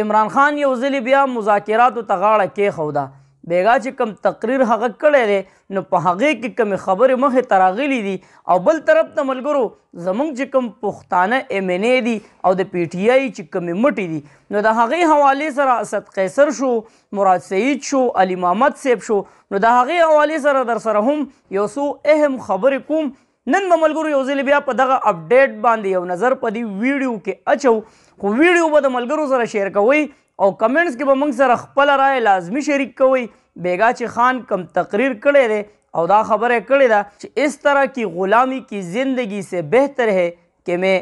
عمران خان یو ځلې بیا مذاکراتو ته غاړه کېښوده. بیګا چې کوم تقریر هغه کړی دی نو په هغې کې کومې خبرې مخې ته راغلي دي او بل طرف ته ملګرو زموږ چې کوم پښتانه MNA دي او د PTI چې کومې مټې دي نو د هغې حوالې سره اسد قیصر شو، مراد سعید شو، علي محمد صاحب شو، نو د هغې حوالې سره در سره هم یو څو اهم خبرې کوم. نن به ملګرو یو ځلې بیا په دغه اپډیټ باندې یو نظر په دې ویډیو کې اچو، خو ویډیو به د ملګرو سره شیر کوئ او کمنټس کې به موږ سره خپله رائے لازمي شریک کوئ. بیگا چې خان کم تقریر کړی دی او دا خبره کړې ده چې اس طرح کی غلامی کی زندگی سے بہتر ہے کہ میں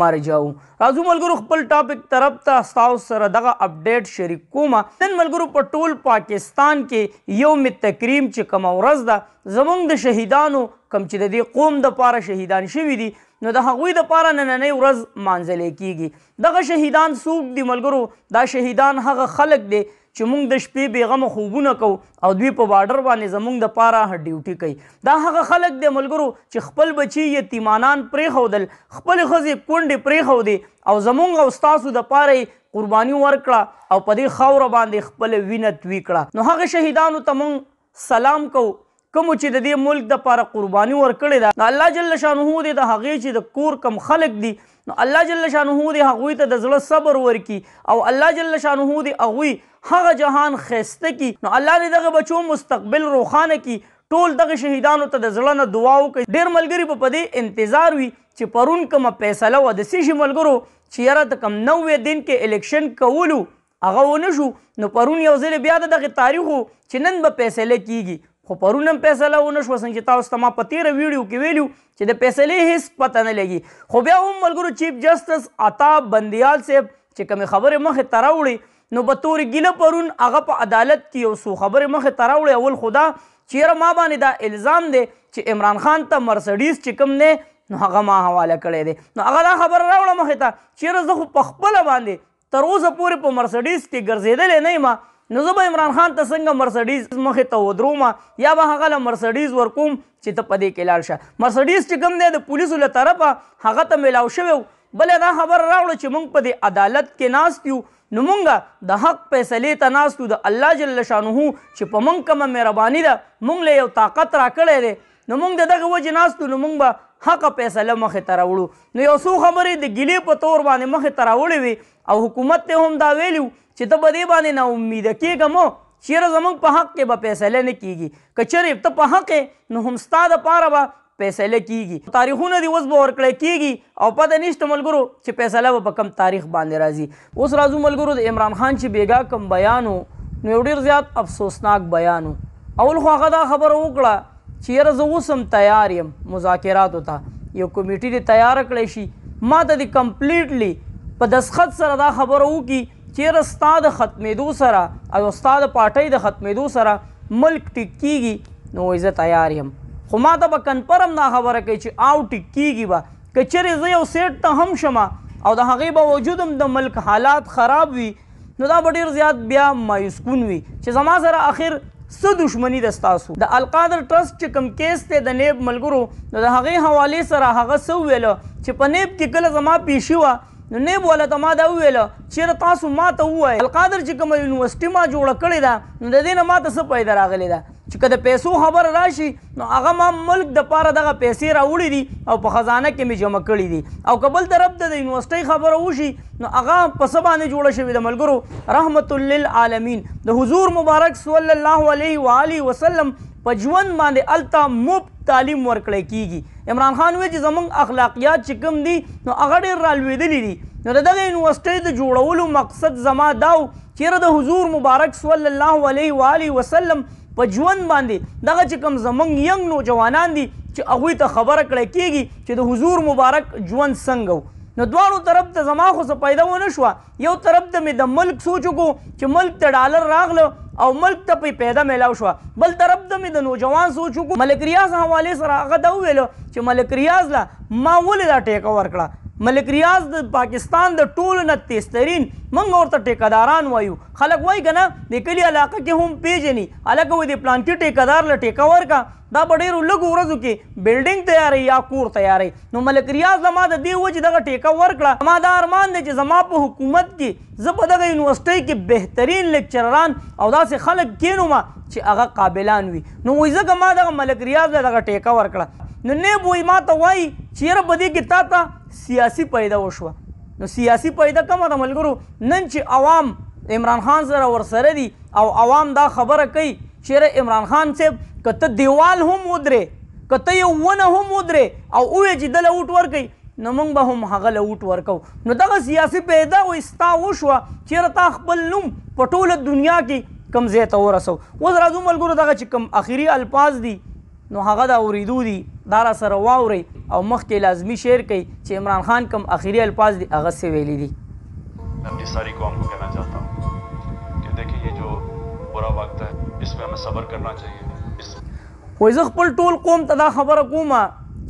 مر جاؤں. راځو ملګرو خپل ټاپک طرف ته ستاسو سره دغه اپډیټ شریک کوم. نن ملګرو په ټول پاکستان کې یوم تکریم چې کومه ورځ ده زموږ د شهیدانو کوم چې د دې قوم دپاره شهیدان شوي دي نو د هغوی دپاره نننۍ ورځ مانځلی کیږي. دغه شهیدان څوک دي ملګرو؟ دا شهیدان هغه خلک دی چې موږ د شپې بېغمه خوبونه کوو او دوی په بارډر باندې زموږ دپاره ډیوټي کوي. دا هغه خلک دی ملګرو چې خپل بچي یتیمانان پرېښودل، خپلې ښځې کونډې پرېښودې او زموږ او ستاسو دپاره یې قرباني ورکړه او په دې خاوره باندې خپله وینه توی کړه. نو هغه شهیدانو ته موږ سلام کوو کومو چې د دې ملک دپاره قرباني ورکړې ده. نو الله جل شانه دې د هغې چې د کور کم خلک دي نو الله جل شانه دې هغوی ته د زړه صبر ورکړي او الله جل شانه دې هغوی هغه جهان ښایسته کړي. نو الله دې دغه بچو مستقبل روښانه کړي. ټول دغه شهیدانو ته د زړه نه دعا وکړئ. ډېر ملګري به په دې انتظار وي چې پرون کومه فیصله وه د څه شي ملګرو چې یاره د کوم 90 دن کې الیکشن کولو هغه ونه شو نو پرون یو ځلې بیا د دغې تاریخ و چې نن به فیصله کیږي، خو پرون هم فیصله ونه شوه. څنګه چې تاسو ته ما په تېره ویډیو کې ویلو چې د فیصلې هېڅ پته نه لګي، خو بیا هم ملګرو چیف جسټس عطا بندیال صاحب چې کومې خبرې مخې ته راوړې نو به طور ګیله پرون هغه په عدالت کې یو څو خبرې مخې ته راوړې. اول خو دا چې یاره ما باندې دا الزام دی چې عمران خان ته مرسډیز چې کوم دی نو هغه ما حواله کړی دی. نو هغه دا خبره راوړه مخې ته چې یاره زه خو په خپله باندې تر اوسه پورې په مرسډیز کې ګرځېدلی نه یم نو زه به عمران خان ته څنګه مرسډیز مخې ته ودروم یا به هغه له مرسډیز ورکوم چې ته په دې کې لاړ شه. مرسډیز چې کوم دی د پولیسو له طرفه هغه ته میلاو شوی و. بله دا خبره راوړه چې موږ په دې عدالت کې ناست یو نو موږ د حق فیصلې ته ناست یو. د الله جل شانه چې په موږ کومه مهرباني ده موږ له یو طاقت راکړی دی نو موږ د دغه وجې ناست یو نو موږ به حقه فیصله مخې ته راوړو. نو یو څو خبرې د ګیلې په طور باندې مخې ته راوړې وي او حکومت ته هم دا ویلي چې ته په دې باندې ناامیده کېږه مو چې یاره زموږ په حق کې به فیصله نه کیږي. که چېرې ته په حق یې نو هم ستا دپاره به فیصله کیږي. تاریخونه دې اوس به ورکړی کیږي او پته نشته ملګرو چې فیصله به په کم تاریخ باندې راځي. اوس راځو ملګرو د عمران خان چې بیګا کم بیان و نو یو ډېر زیات افسوسناک بیان و. اول خو هغه دا خبره وکړه چې یاره زه اوس هم تیار یم مذاکراتو ته، یو کمیټي دې تیاره کړی شي ما ته دې کمپلیټلی په دستخط سره دا خبره وکړي چې یاره ستا د ختمېدو سره او ستا د پارټۍ د ختمېدو سره ملک ټیک کیږي نو وایي زه تیار یم. خو ما ته به کنفرم دا خبره کوي چې آو ټیک کیږي به که چېرې زه یو سیټ ته هم شم او د هغې باوجود هم د ملک حالات خراب وي نو دا به ډېر زیات بیا مایوس کون وي چې زما سره آخر څه دشمني ده ستاسو. د القادر ټرسټ چې کوم کیس دی د نیب ملګرو نو د هغې حوالې سره هغه څه وویله چې په نیب کې کله زما پیشي وه نو نیب والا ته ما دا وویله چېرې تاسو ما ته ووایه القادر چې کومه یونیورسټي ما جوړه کړې ده نو د دې نه ما ته څه پیدا راغلی ده چې که د پیسو خبره راشي نو هغه ما ملک دپاره دغه پیسې راوړي دي او په خزانه کې مې جمع کړي دي او که بل طرف ته د یونیورسټۍ خبره وشي نو هغه په څه باندې جوړه شوې ده ملګرو رحمت للعالمین د حضور مبارک صلی الله علیه و آله وسلم په ژوند باندې هلته مفت تعلیم ورکړی کیږي. عمران خان وایي چې زموږ اخلاقیات چې کوم دي نو هغه ډېر رالوېدلي دي. نو د دغه یونیورسټۍ د جوړولو مقصد زما دا و چې یاره د حضور مبارک صلی الله علیه و آله وسلم په ژوند باندې دغه چې کوم زموږ ینګ نوجوانان دي چې هغوی ته خبره کړی کیږي چې د حضور مبارک ژوند څنګه و. نو دواړو طرف ته زما خو څه پیدا ونه شوه. یو طرف ته مې د ملک سوچ وکړو چې ملک ته ډالر راغله او ملک ته پې پیدا میلاو شوه، بل طرف ته مې د نوجوان سوچ وکړو ملک ریاض حوالې سره هغه دا وویلو چې ملک ریاض له ما ولې دا ټیکه ورکړه ملک ریاض د پاکستان د ټولو نه تیزترین موږ ورته ټیکهداران وایو. خلک وایي که نه د کلي علاقه کې هم پیژني هلکه وایي د پلانکي ټیکهدار له ټیکه ورکه دا په ډېرو لږو ورځو کې بلډینګ تیاروي یا کور تیاروي. نو ملک ریاض له ما د دې وجې دغه ټیکه ورکړه. ما دا ارمان دی چې زما په حکومت کې زه په دغه یونیورسټۍ کې بهترین لیکچرران او داسې خلک کینوم چې هغه قابلان وي. نو وایي ځکه ما دغه ملک ریاض له دغه ټیکه ورکړه. نو نیب وایي ما ته وایي چې یاره په دې کې تا ته سیاسي پیدا وشوه. نو سیاسي پیدا کومه ده ملګرو؟ نن چې عوام عمران خان سره ورسره دي او عوام دا خبره کوي چې یاره عمران خان صاحب که ته دیوال هم ودرې که ته یو ونه هم ودرې او ووایې چې دله اوټ ورکوي نو موږ به هم هغه له اوټ ورکو. نو دغه سیاسي پیدا وایي ستا وشوه چې یاره تا خپل نوم په ټوله دنیا کې کوم ځای ته ورسو. اوس راځو ملګرو دغه چې کوم اخري الفاظ دي نو هغه د اورېدو دي دا را سره واورئ او مخکې لازمي شعر کوي چې عمران خان کوم اخري الفاظ دي هغه څه ویلي دي. मैं अपनी सारी कौम को कहना चाहता हूँ कि देखिए ये जो बुरा वक्त है इस पर हमें सब्र करना चाहिए. وایي زه خپل ټول قوم ته دا خبره کوم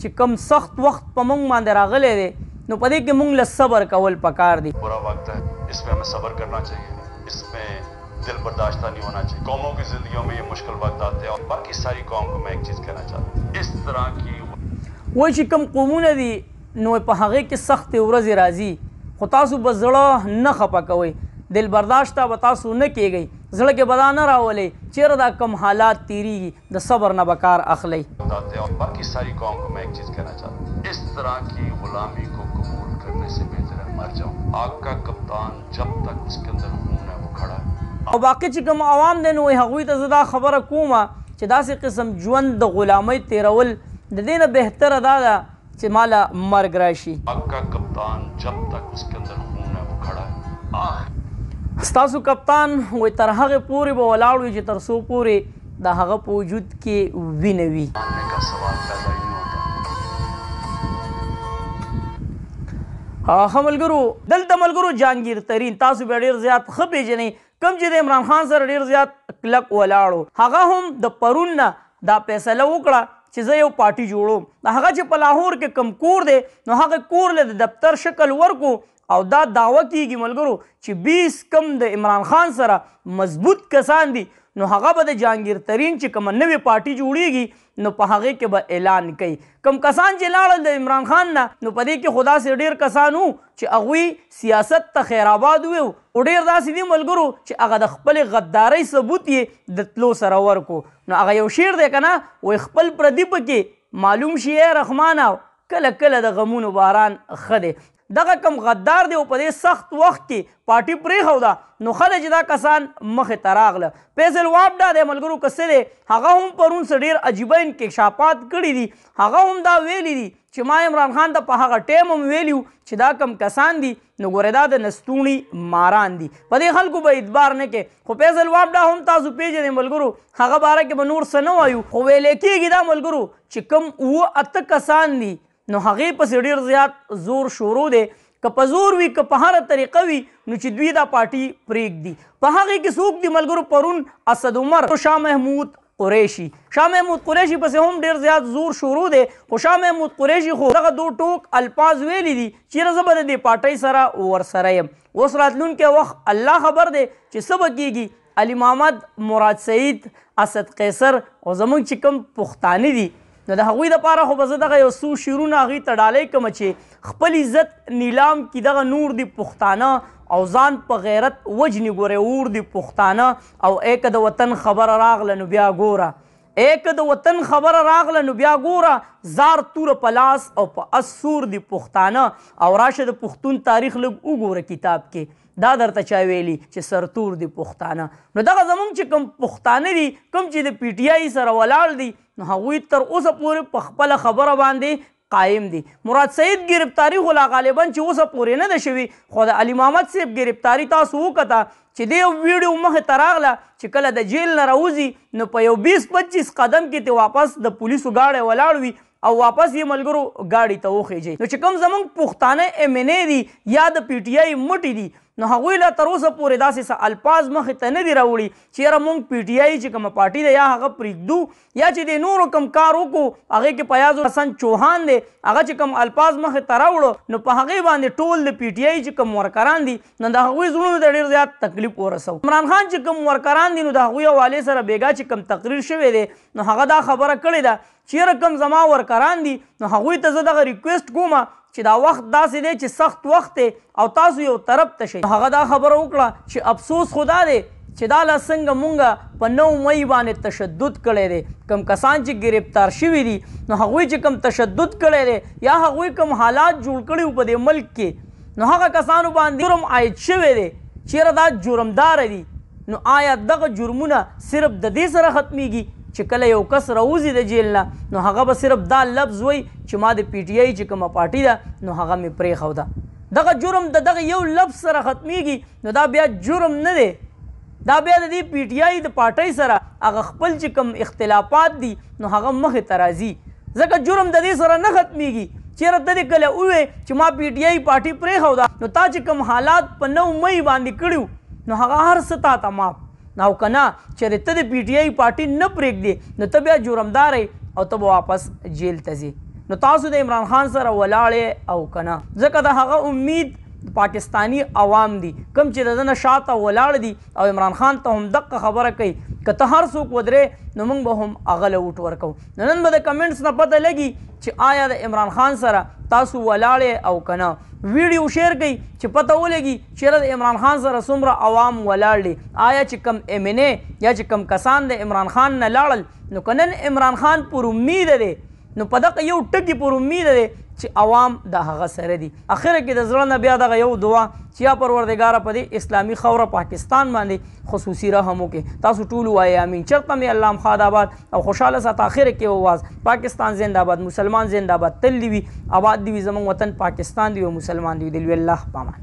چې کوم سخت وخت په موږ باندې راغلی دی نو په دې کې موږ له صبر کول پکار دي. बुरा वक्त है इस पर हमें सब्र करना चाहिए. इसमें दिल बर्दाश्त नहीं होना चाहिए. कौमों की जिंदगियों में ये मुश्किल वक्त आते हैं और बाकी सारी कौम को मैं एक चीज़ कहना चाहता हूँ इस तरह की وایي چې کوم قومونه دي نو په هغې کې سختې ورځې راځي خو تاسو به زړه نه خفه کوئ دل برداشته به تاسو نه کیږئ زړه کې به دا نه راولئ چېرې دا کم حالات تیریږي د صبر نه به کار اخلئ. और बाकी सारी कौम को मैं एक चीज़ कहना चाहता हूँ इस तरह की गुलामी को कबूल करने से बेहतर है मर जाऊँ. आग का कप्तान जब तक उसके अंदर खून है वो खड़ा है. او باقي چې کوم عوام دی نو هغوی ته زه دا خبره کوم چې داسې قسم ژوند د غلامۍ تیرول د دې نه بهتره دا ده چې ماله مرګ راشي. आग का कप्तान जब तक उसके अंदर खून है वो खड़ा है. ستاسو کپتان وایي تر هغې پورې به ولاړ وي چې تر څو پورې د هغه په وجود کې وینه وي. ښه ملګرو دلته ملګرو جهانګیر ترین تاسو به ډېر زیات ښه پېژنئ کوم چې د عمران خان سره ډېر زیات کلک ولاړو هغه هم د پرون نه دا فیصله وکړه چې زه یو پارټي جوړوم. د هغه چې په لاهور کې کم کور دی نو هغه کور له د دفتر شکل ورکو او دا دعوه کیږي ملګرو چې 20 کم د عمران خان سره مضبوط کسان دي نو هغه به د جهانګیر ترین چې کومه نوې پارټي جوړیږي نو په هغې کې به اعلان کوي. کم کسان چې لاړل د عمران خان نه نو په دې کې خو داسې ډېر کسان وو چې هغوی سیاست ته خیرآباد وي او ډېر داسې دي ملګرو چې هغه د خپلې غدارۍ ثبوت یې د تلو سره ورکو. نو هغه یو شعر دی که نه وایي خپل پردي پکې معلوم شي رحمانه کله کله د غمونو باران ښه دی. دغه کم غدار دی او په دې سخت وخت کې پارټي پرېښوده نو ښه دی چې دا کسان مخې ته راغله. فیصل واپډا دی ملګرو که څه دی هغه هم پرون څه ډېر عجیبه انکشافات کړي دي هغه هم دا ویلي دي چې ما عمران خان ته په هغه ټایم هم ویلي چې دا کم کسان دي نو ګورې دا د نستوڼي ماران دي په دې خلکو به اعتبار نه کوي. خو فیصل واپډا هم تاسو پیژنئ ملګرو هغه باره کې به نور څه نه وایو خو ویلی کېږي دا ملګرو چې کم 8 کسان دي نو هغې پسې ډېر زیات زور شروع دی که په زور وي که په هره طریقه وي نو چې دوی دا پارټي پرېږدي. په هغې کې څوک دي ملګرو پرون اسد عمر شاه محمود قریشي پسې هم ډېر زیات زور شروع دی خو شاه محمود قریشي خو دغه 2 ټوک الفاظ ویلي دي چې زه به د دې پارټۍ سره ورسره یم. اوس راتلونکی وخت الله خبر دی چې څه به کېږي. علي محمد مراد سعید اسد قیصر او زموږ چې کوم پښتانه دي نو د هغوی دپاره خو به زه دغه یو څو شعرونه هغوی ته ډالۍ کړم چې خپل عزت نیلام کي دغه نور دي پښتانه او ځان په غیرت وجني ګورې اور دي پښتانه او ایک د وطن خبره راغله نو بیا ګوره ایک د وطن خبره راغله نو بیا ګوره زار تور په لاس او په اس سور دي پښتانه او راشه د پښتون تاریخ لږ وګوره کتاب کې دا درته چا ویلي چې سرتور دي پښتانه. نو دغه زموږ چې کوم پښتانه دي کوم چې د پی ټي آی سره ولاړ دي نو هغوی تر اوسه پورې په خپله خبره باندې قایم دي. مراد سعید گرفتاری خو لا غالبا چې اوسه پورې نه ده شوي خو د علي محمد صاحب گرفتاری تاسو وکته چې د یو ویډیو مخې ته راغله چې کله د جیل نه راوځي نو په یو 20-25 قدم کې ته واپس د پولیسو ګاډی ولاړ وي او واپس یې ملګرو ګاډي ته وخیږي. نو چې کوم زموږ پښتانه MNA دي یا د پی ټي آی مټې دي نو هغوی لا تر اوسه پورې داسې څه الفاظ مخې ته نه دي راوړي چې یاره مونږ پی ټي آی چې کومه پارټي ده یا هغه پرېږدو یا چې د نورو کوم کار وکړو هغې کې فیاض حسن چوهان دی هغه چې کوم الفاظ مخې ته راوړو نو په هغې باندې ټول د پی ټي آی چې کوم ورکران دي نو د هغوی زړونو ته ډېر زیات تکلیف ورسو. عمران خان چې کوم ورکران دي نو د هغوی حوالې سره بېګا چې کوم تقریر شوی دی نو هغه دا خبره کړې ده چې یاره کوم زما ورکران دي نو هغوی ته زه دغه ریکویسټ کوم چې دا وخت داسې دی چې سخت وخت دی او تاسو یو طرف ته شئ. هغه دا خبره وکړه چې افسوس خو دا دی چې دا لا څنګه مونږه په 9 مئی باندې تشدد کړی دی کوم کسان چې گرفتار شوي دي نو هغوی چې کوم تشدد کړی دی یا هغوی کوم حالات جوړ کړي په دې ملک کې نو هغه کسانو باندې جرم عاید شوی دی چې یاره دا جرمداره دي نو آیا دغه جرمونه صرف د دې سره ختمیږي چې کله یو کس راوځي د جیل نه نو هغه به صرف دا لفظ وایي چې ما د پی ټي آی چې کومه پارټي ده نو هغه مې پرېښوده دغه جرم د دغه یو لفظ سره ختمیږي نو دا بیا جرم نه دی دا بیا د دې پی ټي آی د پارټۍ سره هغه خپل چې کوم اختلافات دي نو هغه مخې ته راځي ځکه جرم د دې سره نه ختمیږي چېرې ته دې کله ووایې چې ما پی ټي آی پارټي پرېښوده نو تا چې کوم حالات په 9 مئی باندې کړي نو هغه هر څه تا ته معاف او که نه چېرې ته د پی ټي آی پارټي نه پرېږدې نو ته بیا جرمدار او ته به واپس جیل ته ځې نو تاسو د عمران خان سره ولاړې او که نه ځکه د هغه امید پاکستانی عوام دي کوم چې د ده نه شاته ولاړ دي او عمران خان ته هم دقه خبره کوي که ته هر څوک ودرې نو موږ به هم هغه له ووټ ورکوو نو نن به د کمنټس نه پته لګي چې آیا د عمران خان سره تاسو ولاړې او که نه ویډیو شیر کړئ چې پته ولګي چېرې د عمران خان سره څومره عوام ولاړ دي آیا چې کم ایم این اے یا چې کم کسان د عمران خان نه لاړل نو که نن عمران خان پر امید دی نو په دغه یو ټکي پر امید دی چې عوام د هغه سره دي اخره کې د زړه نه بیا دغه یو دعا چې یا پروردګاره په دې اسلامي خوره پاکستان باندې خصوصي رحم وکړي تاسو ټول وایئ امین چېرته مې الله مخاد آباد او خوشحاله سات اخره کې وواز پاکستان زنده آباد مسلمان زنده آباد تل دي وي آباد دي وي زموږ وطن پاکستان دی او مسلمان دی وي الله پامان